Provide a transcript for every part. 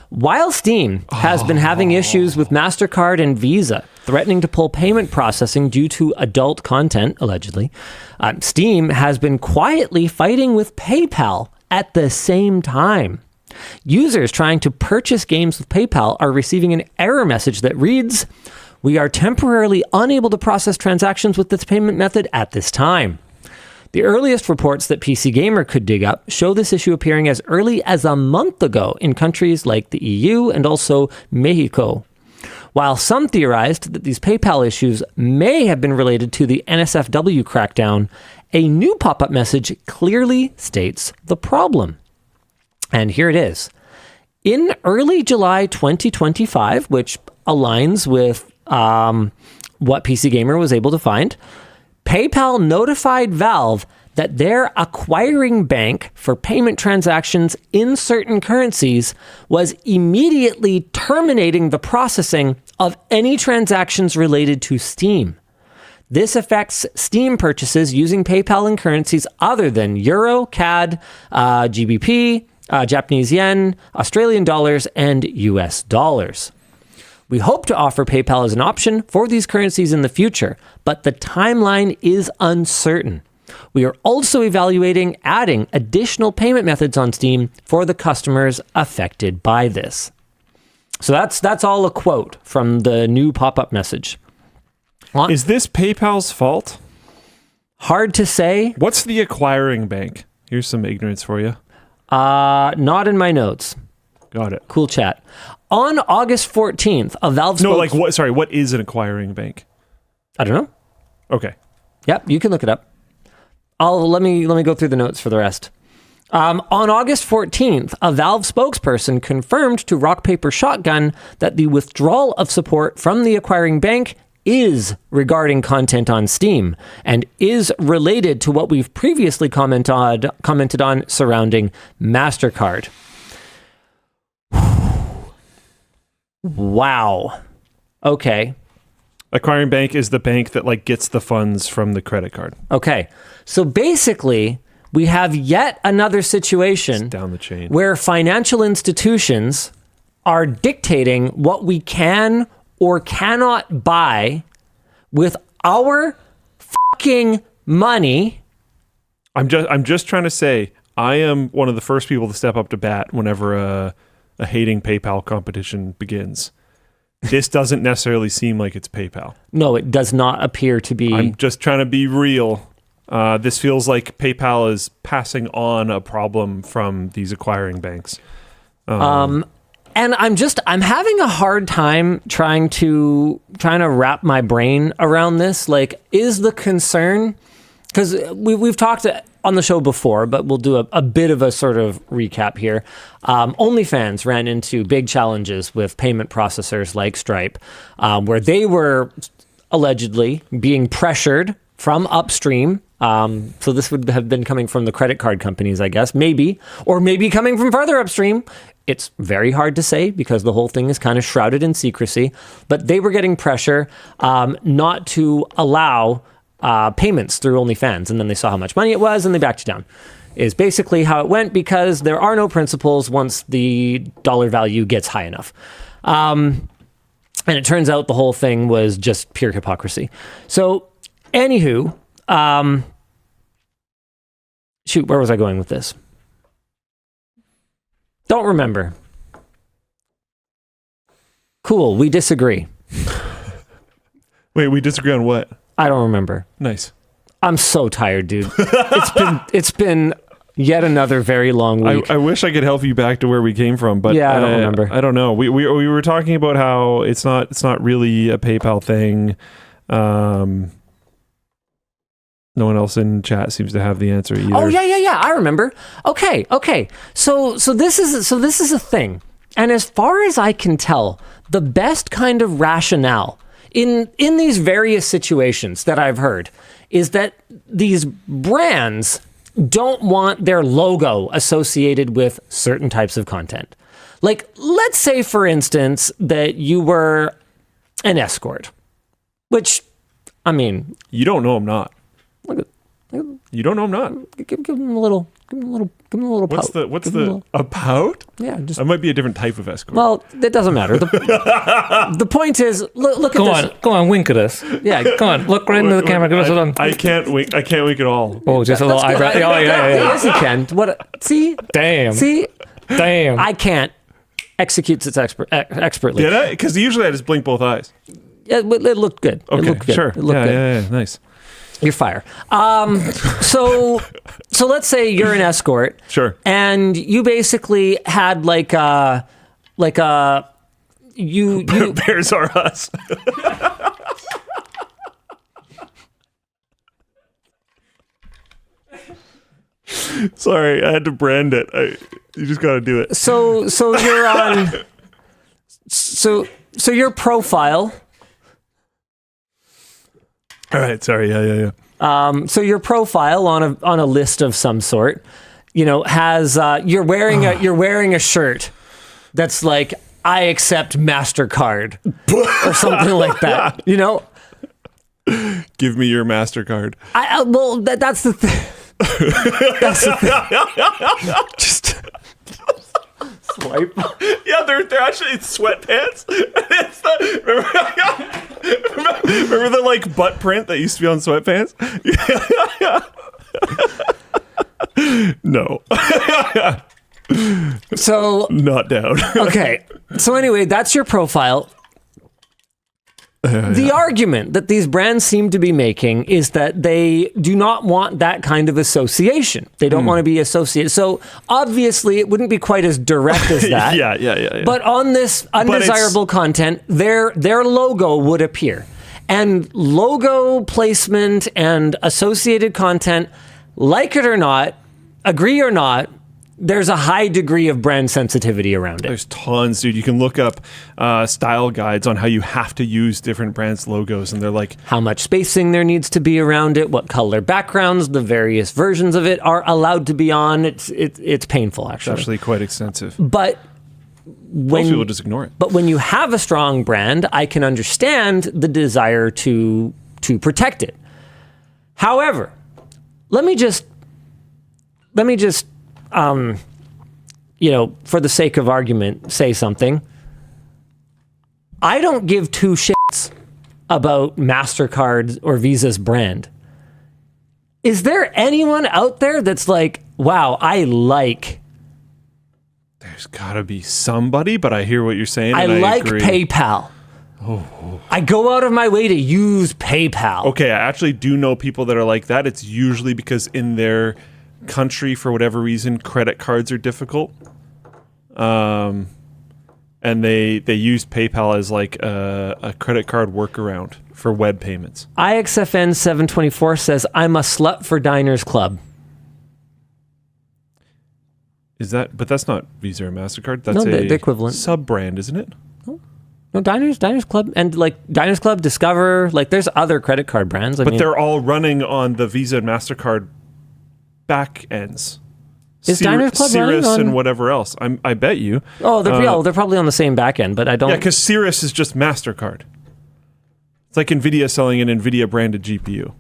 While Steam has been having issues with MasterCard and Visa, threatening to pull payment processing due to adult content, allegedly, Steam has been quietly fighting with PayPal at the same time. Users trying to purchase games with PayPal are receiving an error message that reads, "We are temporarily unable to process transactions with this payment method at this time." The earliest reports that PC Gamer could dig up show this issue appearing as early as a month ago in countries like the EU and also Mexico. While some theorized that these PayPal issues may have been related to the NSFW crackdown, a new pop-up message clearly states the problem. And here it is. In early July 2025, which aligns with what PC Gamer was able to find, PayPal notified Valve that their acquiring bank for payment transactions in certain currencies was immediately terminating the processing of any transactions related to Steam. This affects Steam purchases using PayPal in currencies other than Euro, CAD, GBP, Japanese yen, Australian dollars, and US dollars. We hope to offer PayPal as an option for these currencies in the future, but the timeline is uncertain. We are also evaluating adding additional payment methods on Steam for the customers affected by this. So that's all a quote from the new pop-up message. Is this PayPal's fault? Hard to say. What's the acquiring bank? Here's some ignorance for you. Not in my notes. Got it. Cool chat. On August 14th, a Valve what is an acquiring bank? I don't know. Okay. Yep, you can look it up. Let me go through the notes for the rest. On August 14th, a Valve spokesperson confirmed to Rock Paper Shotgun that the withdrawal of support from the acquiring bank is regarding content on Steam and is related to what we've previously commented on surrounding MasterCard. Wow. Okay. Acquiring bank is the bank that gets the funds from the credit card. Okay. So basically, we have yet another situation it's down the chain where financial institutions are dictating what we can or cannot buy with our fucking money. I'm just trying to say, I am one of the first people to step up to bat whenever a hating PayPal competition begins. This doesn't necessarily seem like it's PayPal. No, it does not appear to be. I'm just trying to be real. This feels like PayPal is passing on a problem from these acquiring banks. And I'm having a hard time trying to wrap my brain around this. Like, is the concern, because we've talked on the show before, but we'll do a bit of a sort of recap here. OnlyFans ran into big challenges with payment processors like Stripe, where they were allegedly being pressured from upstream. So this would have been coming from the credit card companies, I guess, or maybe coming from further upstream. It's very hard to say because the whole thing is kind of shrouded in secrecy, but they were getting pressure not to allow payments through OnlyFans, and then they saw how much money it was and they backed you down, is basically how it went, because there are no principles once the dollar value gets high enough. And it turns out the whole thing was just pure hypocrisy. So, anywho, shoot, where was I going with this? Don't remember. Cool, we disagree. Wait, we disagree on what? I don't remember. Nice. I'm so tired, dude. It's been yet another very long week. I wish I could help you back to where we came from, but yeah, I don't remember. I don't know. We were talking about how it's not really a PayPal thing. No one else in chat seems to have the answer either. Oh yeah. I remember. Okay. So this is a thing, and as far as I can tell, the best kind of rationale in these various situations that I've heard is that these brands don't want their logo associated with certain types of content. Like, let's say, for instance, that you were an escort, which, I mean... You don't know I'm not. You don't know I'm not. Give him a little. Give him a little What's pout. a pout? Yeah, just. I might be a different type of escort. Well, it doesn't matter. The point is, look at this. Go on, wink at us. Yeah, Come on, look right into the camera. Give us a look. I can't wink. I can't wink at all. Oh, just a little eyebrow. Oh, yeah. Yes, you can. What? See? Damn. See? Damn. I can't. Executes it expertly. Did I? Because usually I just blink both eyes. Yeah, but it looked good. Okay, It looked good. sure. It looked good. Yeah, nice. You're fire. So let's say you're an escort. Sure. And you basically had you Bears are us. Sorry, I had to brand it. You just got to do it. So you're on. So your profile. All right. Sorry. Yeah. So your profile on a list of some sort, has you're wearing a shirt that's like, I accept MasterCard or something like that. Give me your MasterCard. Well, that's the thing. That's the thing. Just swipe. Yeah, they're actually sweatpants. It's remember the like butt print that used to be on sweatpants? No. So not down. okay. So anyway, that's your profile. The argument that these brands seem to be making is that they do not want that kind of association. They don't want to be associated. So obviously, it wouldn't be quite as direct as that. Yeah. But on this undesirable content, their logo would appear. And logo placement and associated content, like it or not, agree or not, there's a high degree of brand sensitivity around it. There's tons, dude. You can look up style guides on how you have to use different brands' logos, and they're like how much spacing there needs to be around it, what color backgrounds the various versions of it are allowed to be on. It's painful, actually. It's actually quite extensive. But most people just ignore it. But when you have a strong brand, I can understand the desire to protect it. However, let me just for the sake of argument, say something. I don't give two shits about MasterCard or Visa's brand. Is there anyone out there that's like, wow, I like... There's got to be somebody, but I hear what you're saying, I and like agree. PayPal. I go out of my way to use PayPal. Okay, I actually do know people that are like that. It's usually because in their country, for whatever reason, credit cards are difficult. And they use PayPal as like a credit card workaround for web payments. IXFN 724 says, I'm a slut for Diners Club. Is that? But that's not Visa or MasterCard. That's the equivalent. Sub-brand, isn't it? No, Diners Club, and like Diners Club, Discover, like there's other credit card brands. But they're all running on the Visa and MasterCard back ends. Is Diners Club Cirrus running on... and whatever else. I bet you. Oh, they're probably on the same back end, but I don't... Yeah, because Cirrus is just MasterCard. It's like NVIDIA selling an NVIDIA branded GPU.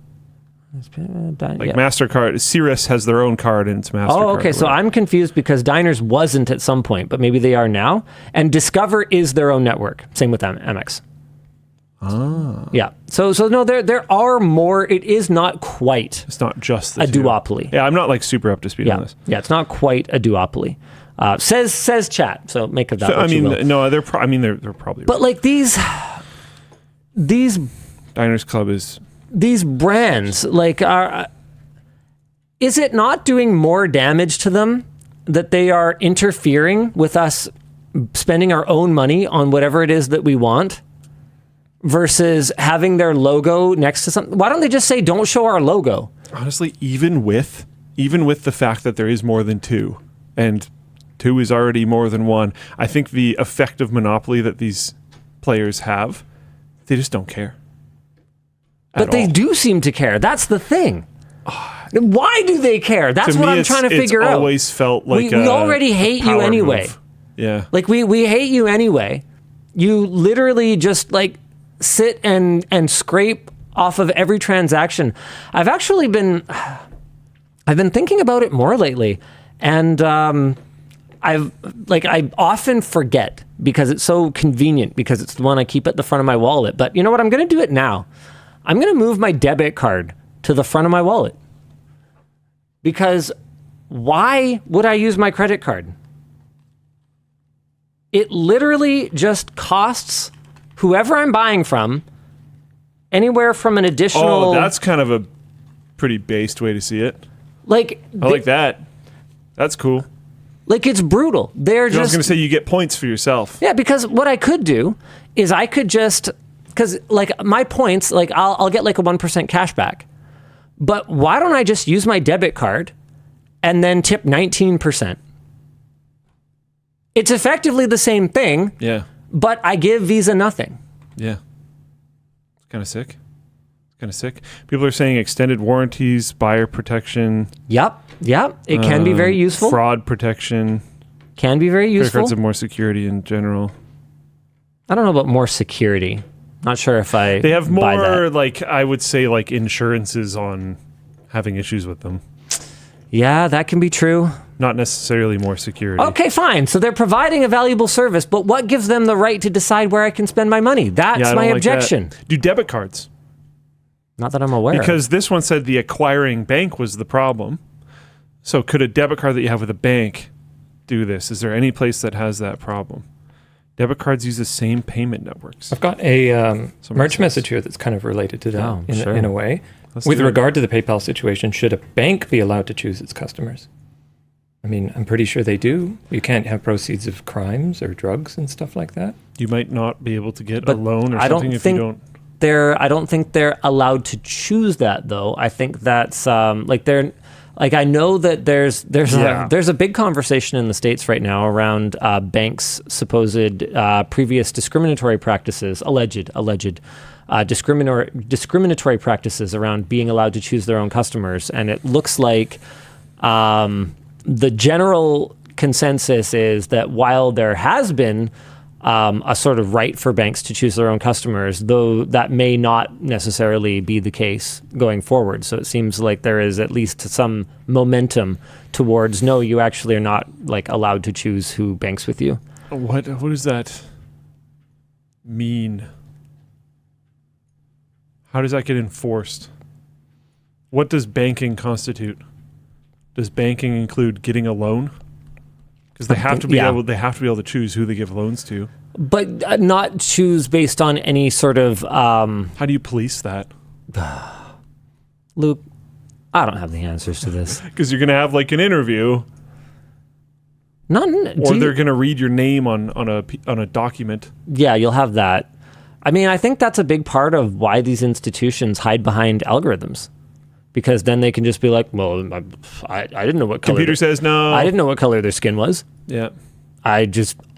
MasterCard, Cirrus has their own card and it's MasterCard. Oh, okay. So I'm confused because Diners wasn't at some point, but maybe they are now. And Discover is their own network. Same with Amex. Ah. Yeah. So no, there are more. It is not quite. It's not just the a duopoly. Yeah, I'm not like super up to speed on this. Yeah, it's not quite a duopoly. Says chat. So make of that. What you will. No, they're probably. But like these Diners Club is. These brands, like, is it not doing more damage to them that they are interfering with us spending our own money on whatever it is that we want versus having their logo next to something? Why don't they just say, don't show our logo? Honestly, even with the fact that there is more than two, and two is already more than one, I think the effective monopoly that these players have, they just don't care. But they do seem to care. That's the thing. Why do they care? That's what I'm trying to figure out. It's always felt like we already hate you anyway. Move. Yeah. Like we hate you anyway. You literally just like sit and scrape off of every transaction. I've been thinking about it more lately, and I often forget because it's so convenient, because it's the one I keep at the front of my wallet. But you know what? I'm going to do it now. I'm going to move my debit card to the front of my wallet. Because why would I use my credit card? It literally just costs whoever I'm buying from anywhere from an additional... Oh, that's kind of a pretty based way to see it. Like... I like that. That's cool. Like, it's brutal. They're just... I was going to say you get points for yourself. Yeah, because what I could do is I could just... Because, like, my points, like, I'll get, like, a 1% cash back. But why don't I just use my debit card and then tip 19%? It's effectively the same thing. Yeah. But I give Visa nothing. Yeah. It's kind of sick. People are saying extended warranties, buyer protection. Yep. It can be very useful. Fraud protection. Can be very useful. Credit cards have more security in general. I don't know about more security. Not sure if I They have buy more, that. like, I would say, like, insurances on having issues with them. Yeah, that can be true. Not necessarily more security. Okay, fine. So they're providing a valuable service, but what gives them the right to decide where I can spend my money? That's I my don't like objection. that. Do debit cards. Not that I'm aware of. Because this one said the acquiring bank was the problem. So could a debit card that you have with a bank do this? Is there any place that has that problem? Debit cards use the same payment networks. I've got a merch message here that's kind of related to that in a way. With regard to the PayPal situation, should a bank be allowed to choose its customers? I mean, I'm pretty sure they do. You can't have proceeds of crimes or drugs and stuff like that. You might not be able to get a loan or something if you don't. I don't think they're allowed to choose that, though. I think that's I know that there's a big conversation in the States right now around banks' supposed previous discriminatory practices, alleged discriminatory practices around being allowed to choose their own customers, and it looks like the general consensus is that while there has been a sort of right for banks to choose their own customers, though that may not necessarily be the case going forward. So it seems like there is at least some momentum towards, no, you actually are not like allowed to choose who banks with you. What does that mean? How does that get enforced? What does banking constitute? Does banking include getting a loan? Because they have to be able to choose who they give loans to. But not choose based on any sort of... How do you police that? Luke, I don't have the answers to this. Because you're going to have like an interview. They're going to read your name on a document. Yeah, you'll have that. I mean, I think that's a big part of why these institutions hide behind algorithms. Because then they can just be like, well, I didn't know what color... Computer says no. I didn't know what color their skin was. Yeah.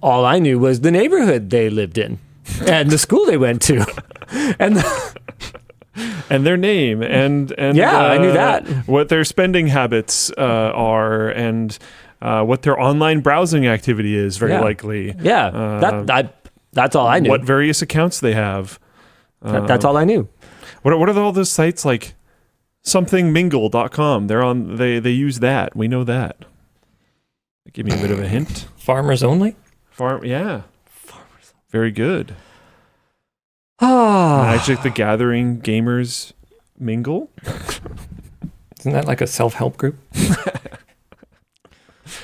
All I knew was the neighborhood they lived in and the school they went to. And their name and I knew that. What their spending habits are and what their online browsing activity is, very likely. Yeah, that's all I knew. What various accounts they have. That's all I knew. What are all those sites like? Somethingmingle.com. They use that. We know that. Give me a bit of a hint. Farmers only? Farmers. Very good. Oh. Magic the Gathering Gamers Mingle. Isn't that like a self-help group?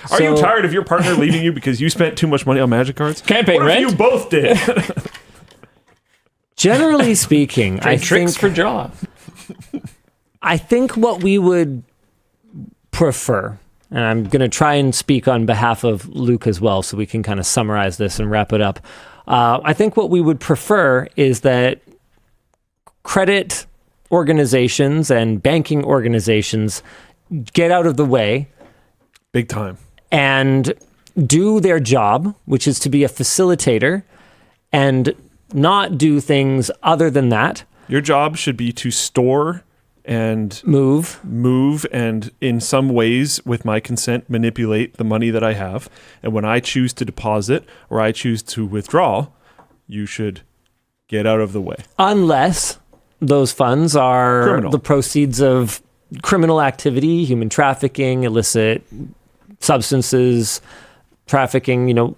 Are you tired of your partner leaving you because you spent too much money on Magic cards? Can't pay rent? You both did. Generally speaking, I tricks think for Jaw. I think what we would prefer, and I'm going to try and speak on behalf of Luke as well, so we can kind of summarize this and wrap it up. I think what we would prefer is that credit organizations and banking organizations get out of the way. Big time. And do their job, which is to be a facilitator, and not do things other than that. Your job should be to store and move and in some ways, with my consent, manipulate the money that I have. And when I choose to deposit or I choose to withdraw, you should get out of the way. Unless those funds are Criminal. the proceeds of criminal activity, human trafficking, illicit substances, trafficking,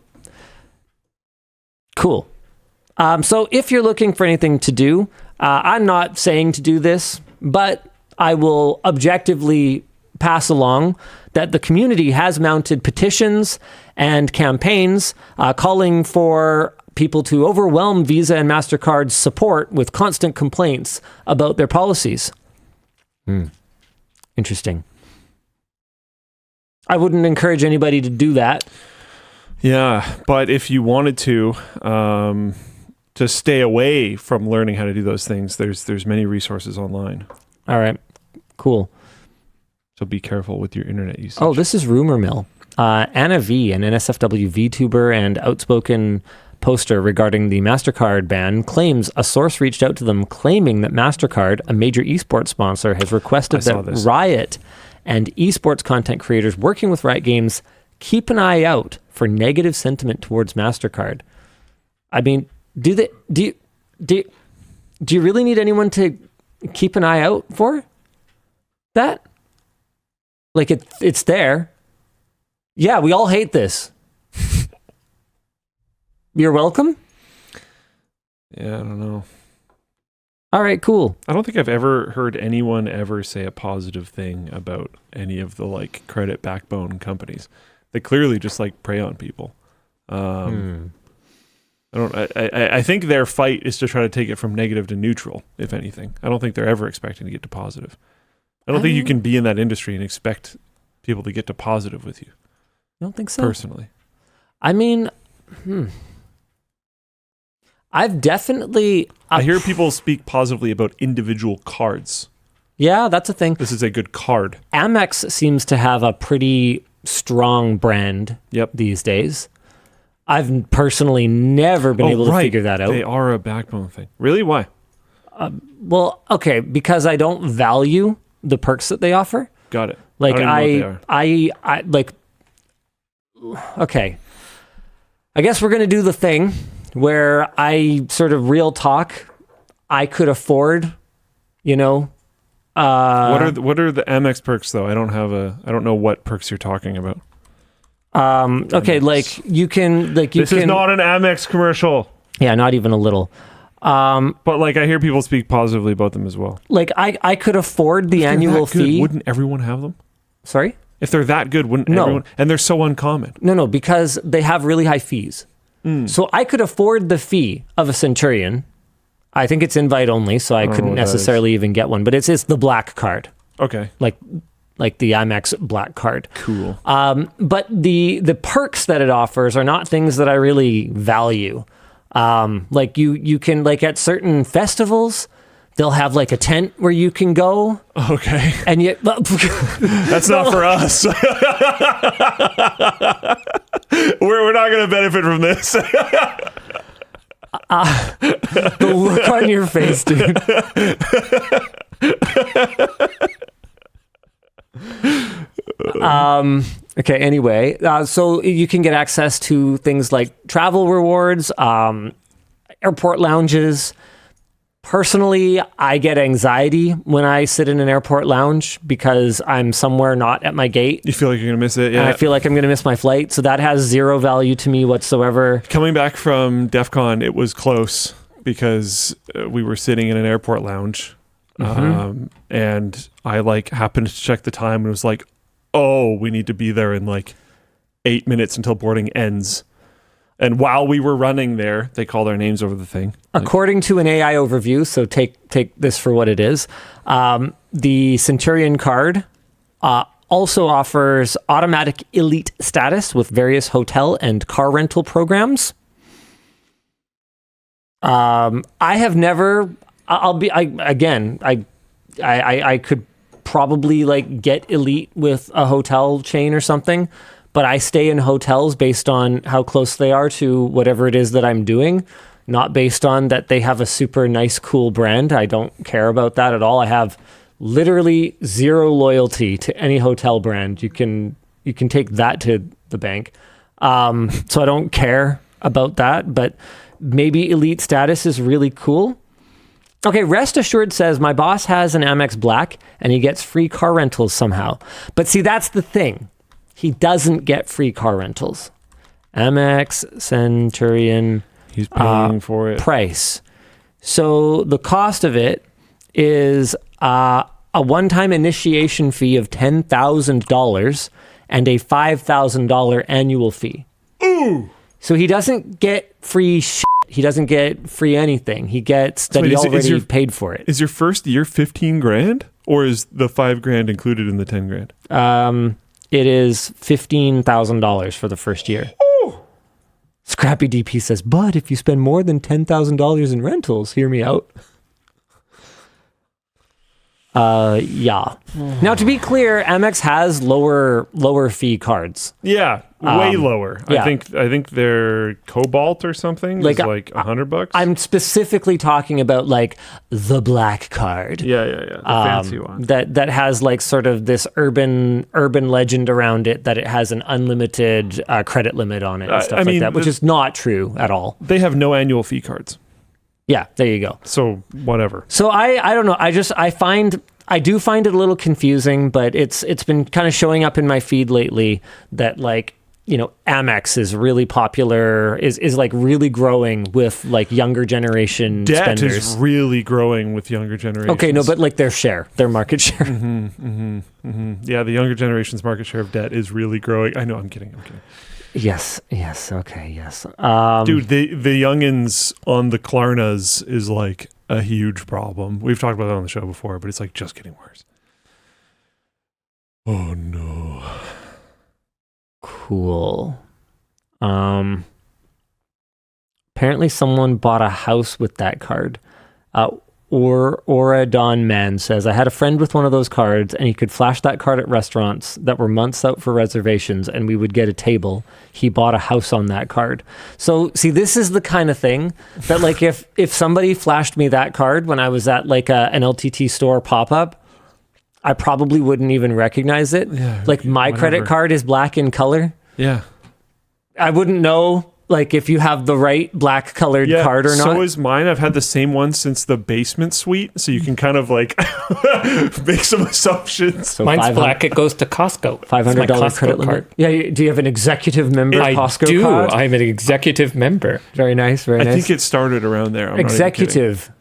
Cool. So if you're looking for anything to do, I'm not saying to do this, but I will objectively pass along that the community has mounted petitions and campaigns calling for people to overwhelm Visa and MasterCard's support with constant complaints about their policies. Interesting. I wouldn't encourage anybody to do that. Yeah, but if you wanted to stay away from learning how to do those things, there's many resources online. All right, cool. So be careful with your internet usage. Oh, this is Rumor Mill. Anna V, an NSFW VTuber and outspoken poster regarding the MasterCard ban, claims a source reached out to them claiming that MasterCard, a major esports sponsor, has requested that Riot and esports content creators working with Riot Games keep an eye out for negative sentiment towards MasterCard. I mean, do you really need anyone to keep an eye out for that? Like it's there. Yeah, we all hate this. You're welcome? Yeah, I don't know. All right, cool. I don't think I've ever heard anyone ever say a positive thing about any of the credit backbone companies. They clearly just prey on people. I think their fight is to try to take it from negative to neutral, if anything. I don't think they're ever expecting to get to positive. I don't think you can be in that industry and expect people to get to positive with you. I don't think so. Personally. I mean, I've definitely... I hear people speak positively about individual cards. Yeah, that's a thing. This is a good card. Amex seems to have a pretty strong brand these days. I've personally never been able to figure that out. They are a backbone thing. Really? Why? Well, okay, because I don't value the perks that they offer. Got it. Okay. I guess we're going to do the thing where I sort of real talk. I could afford, what are the Amex perks though? I don't know what perks you're talking about. Okay, you can This is not an Amex commercial. Yeah, not even a little. But I hear people speak positively about them as well. I could afford the annual fee. Wouldn't everyone have them? Sorry? If they're that good, wouldn't everyone? And they're so uncommon. No, because they have really high fees. So I could afford the fee of a Centurion. I think it's invite only, so I couldn't necessarily even get one. But it's the black card. Okay. Like the Amex black card. Cool. But the perks that it offers are not things that I really value. You can at certain festivals, they'll have a tent where you can go. Okay. And yet that's not for us. We're not going to benefit from this. The look on your face, dude. Okay, anyway, so you can get access to things like travel rewards, airport lounges. Personally, I get anxiety when I sit in an airport lounge because I'm somewhere not at my gate. You feel like you're going to miss it, yeah. And I feel like I'm going to miss my flight, so that has zero value to me whatsoever. Coming back from DEF CON, it was close because we were sitting in an airport lounge, and I happened to check the time and was like, oh, we need to be there in 8 minutes until boarding ends. And while we were running there, they called our names over the thing. According to an AI overview, so take this for what it is, the Centurion card also offers automatic elite status with various hotel and car rental programs. I have never. I could probably get elite with a hotel chain or something. But I stay in hotels based on how close they are to whatever it is that I'm doing, not based on that they have a super nice, cool brand. I don't care about that at all. I have literally zero loyalty to any hotel brand. You can take that to the bank. So I don't care about that, but maybe elite status is really cool. Okay, Rest Assured says, my boss has an Amex Black and he gets free car rentals somehow. But see, that's the thing. He doesn't get free car rentals. Amex Centurion. He's paying for it. Price. So the cost of it is a one-time initiation fee of $10,000 and a $5,000 annual fee. Ooh! So he doesn't get free shit. He doesn't get free anything. He gets that he already paid for it. Is your first year $15,000 or is the $5,000 included in the $10,000? It is $15,000 for the first year. Ooh. Scrappy DP says, but if you spend more than $10,000 in rentals, hear me out. Yeah. Now, to be clear, Amex has lower fee cards. Yeah, way lower. yeah. I think they're Cobalt or something. Like $100. I'm specifically talking about like the black card. Yeah. The fancy one. That has like sort of this urban legend around it that it has an unlimited credit limit on it and stuff like that, which is not true at all. They have no annual fee cards. Yeah, there you go. So whatever. So I don't know. I do find it a little confusing, but it's been kind of showing up in my feed lately that like, you know, Amex is really popular, is like really growing with like younger generation Debt spenders. is really growing with younger generations. Okay, no, but like their market share. Yeah, the younger generation's market share of debt is really growing. I know, I'm kidding. Yes, okay, yes. Dude, the youngins on the Klarnas is like a huge problem. We've talked about that on the show before, but it's like just getting worse. Oh no. Cool. Apparently someone bought a house with that card. Or Don Man says, I had a friend with one of those cards and he could flash that card at restaurants that were months out for reservations and we would get a table. He bought a house on that card. So see, this is the kind of thing that like if somebody flashed me that card when I was at like an LTT store pop-up, I probably wouldn't even recognize it. Yeah, like my credit card is black in color. Yeah. I wouldn't know like if you have the right black colored card or not. So is mine. I've had the same one since the basement suite, so you can kind of like make some assumptions. So mine's black. It goes to Costco. $500 credit limit. Yeah. Do you have an executive member Costco card? I'm an executive member. Very nice. I think it started around there. Executive.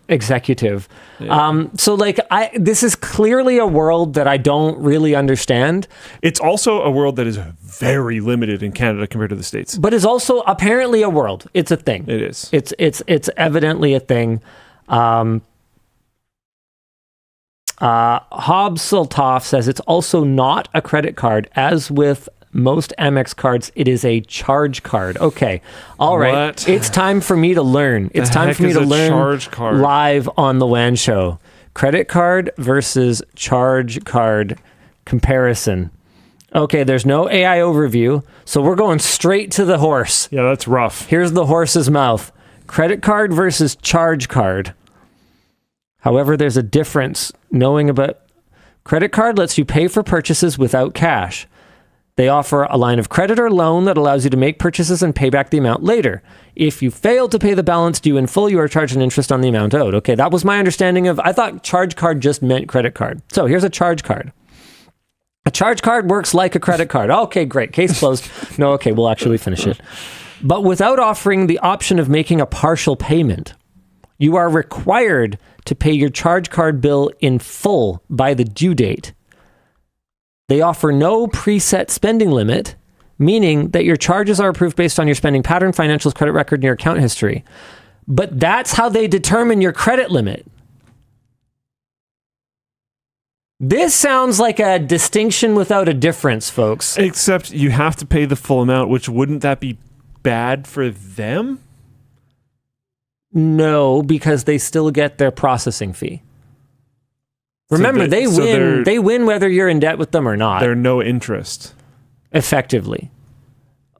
Yeah. So like this is clearly a world that I don't really understand. It's also a world that is very limited in Canada compared to the States. But is also apparently a world. It's a thing. It is. It's evidently a thing. Hobbs Sultoff says it's also not a credit card. As with most Amex cards, it is a charge card. Okay. All right. What? It's time for me to learn. It's time for me to learn charge card? Live on the WAN show. Credit card versus charge card comparison. Okay, there's no AI overview, so we're going straight to the horse. Yeah, that's rough. Here's the horse's mouth. Credit card versus charge card. However, there's a difference. Knowing about credit card lets you pay for purchases without cash. They offer a line of credit or loan that allows you to make purchases and pay back the amount later. If you fail to pay the balance due in full, you are charged an interest on the amount owed. Okay, that was my understanding of, I thought charge card just meant credit card. So here's a charge card. A charge card works like a credit card. Okay, great. Case closed. No, okay, we'll actually finish it. But without offering the option of making a partial payment, you are required to pay your charge card bill in full by the due date. They offer no preset spending limit, meaning that your charges are approved based on your spending pattern, financials, credit record, and your account history. But that's how they determine your credit limit. This sounds like a distinction without a difference, folks. Except you have to pay the full amount, which wouldn't that be bad for them? No, because they still get their processing fee. Remember, they win whether you're in debt with them or not. They're no interest. Effectively.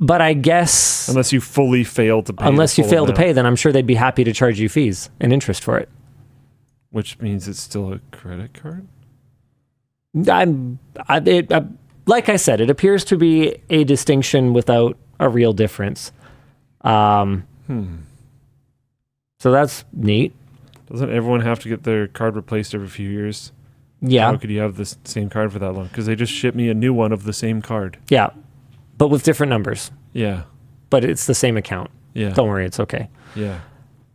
But I guess... Unless you fully fail to pay. Unless you fail to pay, then I'm sure they'd be happy to charge you fees and interest for it. Which means it's still a credit card? Like I said, it appears to be a distinction without a real difference. So that's neat. Doesn't everyone have to get their card replaced every few years? Yeah. How could you have the same card for that long? Because they just ship me a new one of the same card. Yeah. But with different numbers. Yeah. But it's the same account. Yeah. Don't worry, it's okay. Yeah.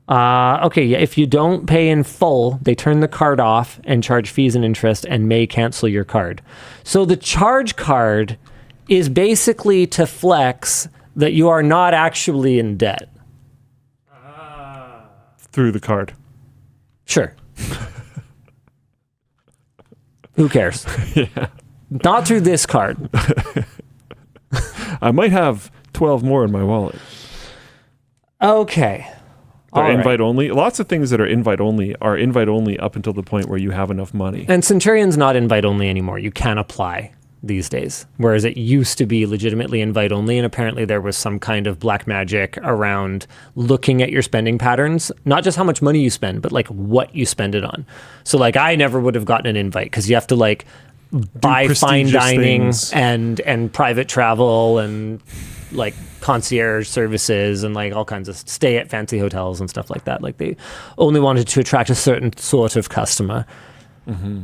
Okay, yeah. If you don't pay in full, they turn the card off and charge fees and interest and may cancel your card. So the charge card is basically to flex that you are not actually in debt. Through the card. Sure. Who cares? Yeah. Not through this card. I might have 12 more in my wallet. Okay. They're invite only. Lots of things that are invite only up until the point where you have enough money. And Centurion's not invite only anymore. You can apply these days. Whereas it used to be legitimately invite only, and apparently there was some kind of black magic around looking at your spending patterns, not just how much money you spend, but like what you spend it on. So like I never would have gotten an invite because you have to like buy fine dining and private travel and like concierge services and like all kinds of stay at fancy hotels and stuff like that. Like they only wanted to attract a certain sort of customer. Mm-hmm.